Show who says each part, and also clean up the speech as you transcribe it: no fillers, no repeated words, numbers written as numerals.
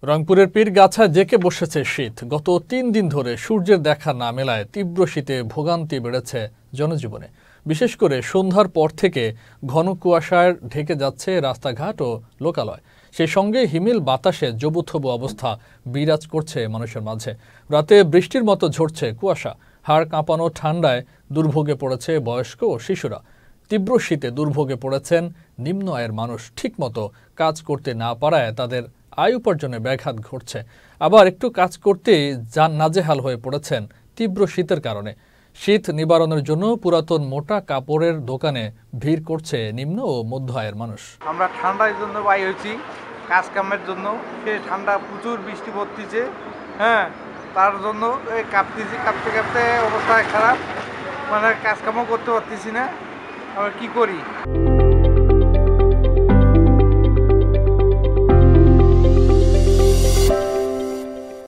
Speaker 1: রংপুরের পীরগাছা জেঁকে বসেছে শীত। গত ৩ দিন ধরে সূর্যের দেখা না মেলায় তীব্র শীতে ভোগান্তি বেড়েছে জনজীবনে। বিশেষ করে সন্ধ্যার পর থেকে ঘন কুয়াশায় ঢেকে যাচ্ছে রাস্তাঘাট ও লোকালয়। সেই সঙ্গে হিমেল বাতাসে জবুথবু অবস্থা বিরাজ করছে মানুষের মাঝে। রাতে বৃষ্টির মতো ঝরছে কুয়াশা। হাড় কাঁপানো ঠান্ডায় দুর্ভোগে পড়েছে বয়স্ক ও শিশুরা। তীব্র শীতে দুর্ভোগে পড়েছেন নিম্ন আয়ের মানুষ। ঠিকমতো কাজ করতে না পারায় তাদের আয় উপার্জনে ব্যাঘাত ঘটছে। আবার একটু কাজ করতেই নাজেহাল হয়ে পড়েছেন তীব্র শীতের কারণে। শীত নিবারণের জন্য পুরাতন মোটা কাপড়ের দোকানে ভিড় করছে নিম্ন ও মধ্য আয়ের মানুষ।
Speaker 2: আমরা ঠান্ডার জন্য বাই হয়েছি, কাজ কামের জন্য। সে ঠান্ডা প্রচুর বৃষ্টি পড়তেছে, হ্যাঁ, তার জন্য কাঁপতেছি, কাঁপতে কাঁপতে অবস্থা খারাপ, মানে কাজকামও করতে পারতেছি না। আমরা কি করি?